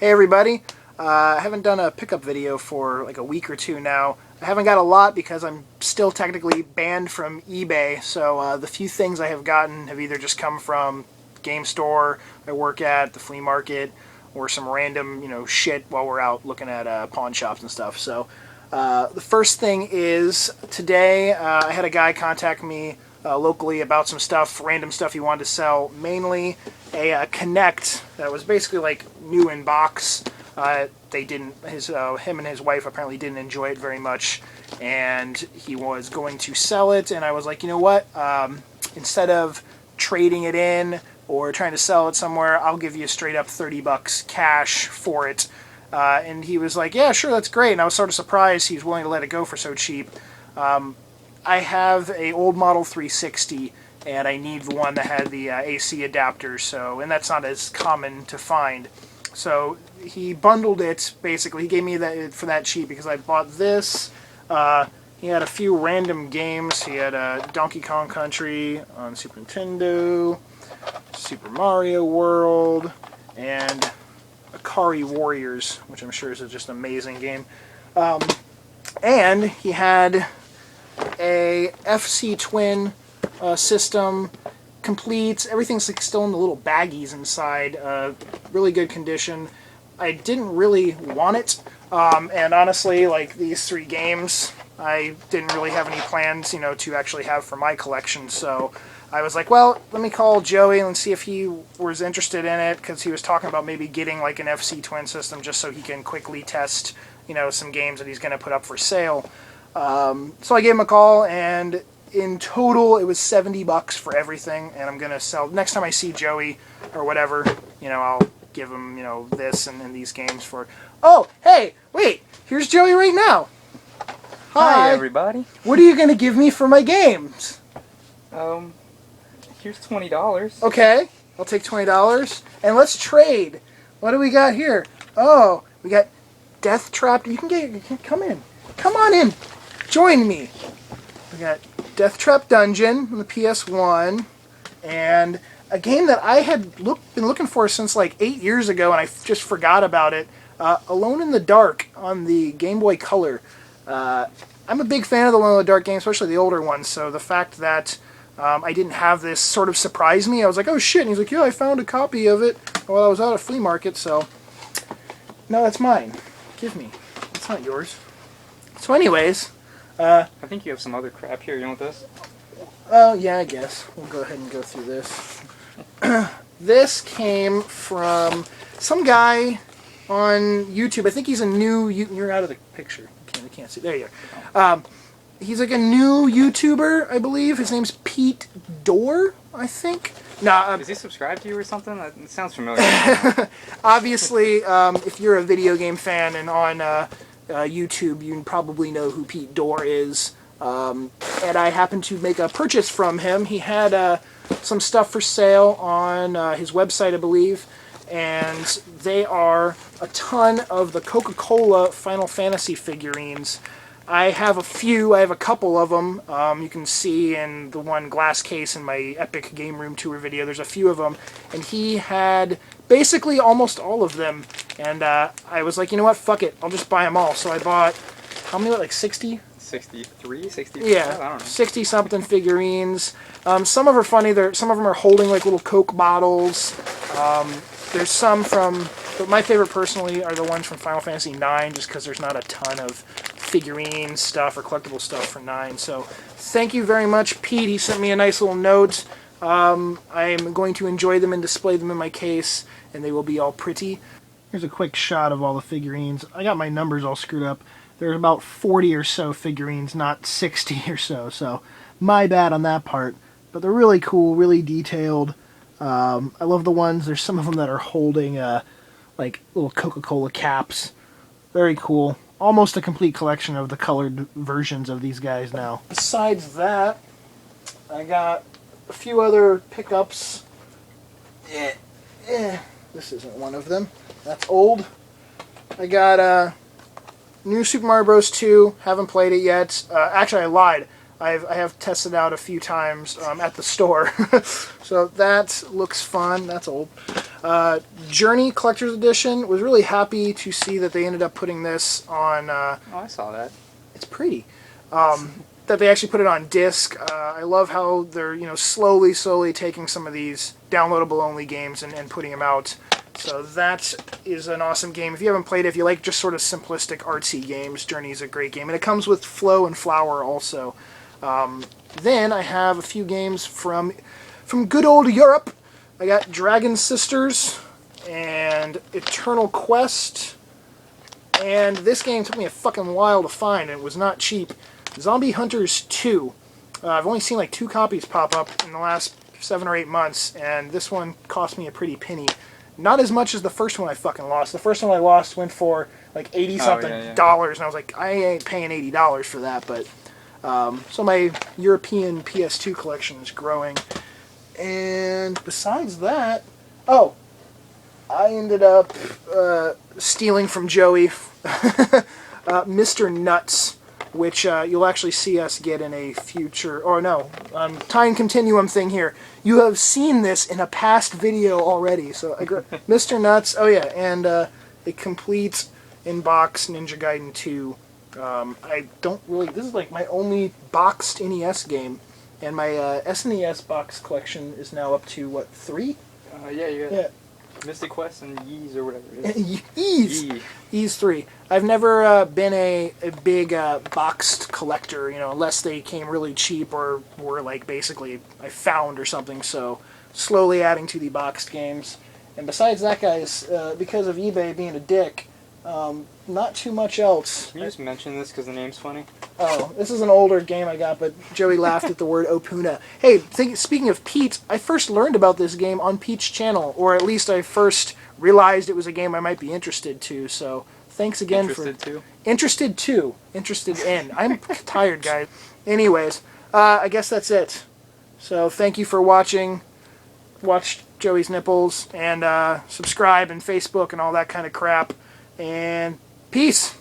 Hey everybody, I haven't done a pickup video for like a week or two now. I haven't got a lot because I'm still technically banned from eBay, so the few things I have gotten have either just come from the game store I work at, the flea market, or some random, shit while we're out looking at pawn shops and stuff. So the first thing is today I had a guy contact me locally about some stuff, random stuff he wanted to sell, mainly a Connect that was basically like new in box. They didn't, him and his wife apparently didn't enjoy it very much, and he was going to sell it, and I was like, you know what, instead of trading it in or trying to sell it somewhere, I'll give you straight up $30 cash for it. And he was like, yeah, sure, that's great, and I was sort of surprised he was willing to let it go for so cheap. I have a old model 360, and I need the one that had the AC adapter, and that's not as common to find. So he bundled it, basically. He gave me that for that cheap because I bought this. He had a few random games. He had Donkey Kong Country on Super Nintendo, Super Mario World, and Akari Warriors, which I'm sure is just an amazing game. And he had a FC Twin system, complete. Everything's like still in the little baggies inside. Really good condition. I didn't really want it, and honestly, like these three games, I didn't really have any plans, to actually have for my collection. So I was like, well, let me call Joey and see if he was interested in it, because he was talking about maybe getting like an FC Twin system just so he can quickly test, some games that he's going to put up for sale. So I gave him a call, and in total it was $70 for everything, and I'm going to sell, next time I see Joey or whatever, I'll give him, this and these games for, oh, hey, wait, here's Joey right now. Hi everybody. What are you going to give me for my games? Here's $20. Okay, I'll take $20, and let's trade. What do we got here? Oh, we got Deathtrap. You can come in. Come on in. Join me. We got Deathtrap Dungeon on the PS1, and a game that I had been looking for since like 8 years ago, and I just forgot about it. Alone in the Dark on the Game Boy Color. I'm a big fan of the Alone in the Dark games, especially the older ones, so the fact that I didn't have this sort of surprised me. I was like, oh shit, and he's like, yeah, I found a copy of it while I was out at a flea market, so no, that's mine. Give me. It's not yours. So anyways, I think you have some other crap here. You want this? Oh, yeah, I guess. We'll go ahead and go through this. This came from some guy on YouTube. I think he's a new... You're out of the picture. I can't see. There you are. He's like a new YouTuber, I believe. His name's Pete Dorr, I think. No, is he subscribed to you or something? It sounds familiar. Obviously, if you're a video game fan and on YouTube, you probably know who Pete Dorr is. And I happened to make a purchase from him. He had some stuff for sale on his website, I believe, and they are a ton of the Coca-Cola Final Fantasy figurines. I have a few. I have a couple of them. You can see in the one glass case in my Epic Game Room Tour video, there's a few of them, and he had basically almost all of them, and I was like, you know what, fuck it, I'll just buy them all. So I bought, how many, like 60? 63, 64? Yeah, I don't know. 60-something figurines. Some of them are funny. Some of them are holding like little Coke bottles. There's some from, but my favorite personally are the ones from Final Fantasy IX, just because there's not a ton of figurine stuff or collectible stuff for 9. So thank you very much, Pete. He sent me a nice little note. I'm going to enjoy them and display them in my case, and they will be all pretty. Here's a quick shot of all the figurines. I got my numbers all screwed up. There's about 40 or so figurines, not 60 or so, so my bad on that part. But they're really cool, really detailed. I love the ones, there's some of them that are holding like little Coca-Cola caps. Very cool. Almost a complete collection of the colored versions of these guys now. Besides that, I got a few other pickups. This isn't one of them. That's old. I got New Super Mario Bros. 2. Haven't played it yet. Actually, I lied. I have tested out a few times at the store. So that looks fun. That's old. Journey Collector's Edition. Was really happy to see that they ended up putting this on... oh, I saw that. It's pretty. That they actually put it on disc. I love how they're, slowly taking some of these downloadable-only games and putting them out. So that is an awesome game. If you haven't played it, if you like just sort of simplistic, artsy games, Journey is a great game. And it comes with Flow and Flower also. Then I have a few games from good old Europe. I got Dragon Sisters and Eternal Quest. And this game took me a fucking while to find, and it was not cheap. Zombie Hunters 2. I've only seen like 2 copies pop up in the last 7 or 8 months, and this one cost me a pretty penny. Not as much as the first one I fucking lost. The first one I lost went for like 80-something dollars, and I was like, I ain't paying $80 for that, but... so my European PS2 collection is growing. And besides that... Oh! I ended up stealing from Joey Mr. Nuts, which you'll actually see us get in a future... Or no, time continuum thing here. You have seen this in a past video already. So Mr. Nuts, oh yeah, and a complete in-box Ninja Gaiden 2. I don't really... This is like my only boxed NES game. And my SNES box collection is now up to, what, 3? Yeah, you got... Yeah. Mystic Quest and Yeez or whatever it is. Yeez 3. I've never been a big boxed collector, unless they came really cheap or were like basically I found or something, so slowly adding to the boxed games. And besides that, guys, because of eBay being a dick, not too much else. Can you just mention this because the name's funny? Oh, this is an older game I got, but Joey laughed at the word Opuna. Hey, speaking of Pete, I first learned about this game on Pete's channel, or at least I first realized it was a game I might be interested to, so thanks again Interested in. I'm tired, guys. Anyways, I guess that's it. So thank you for watching. Watch Joey's nipples, and subscribe, and Facebook, and all that kind of crap. And peace!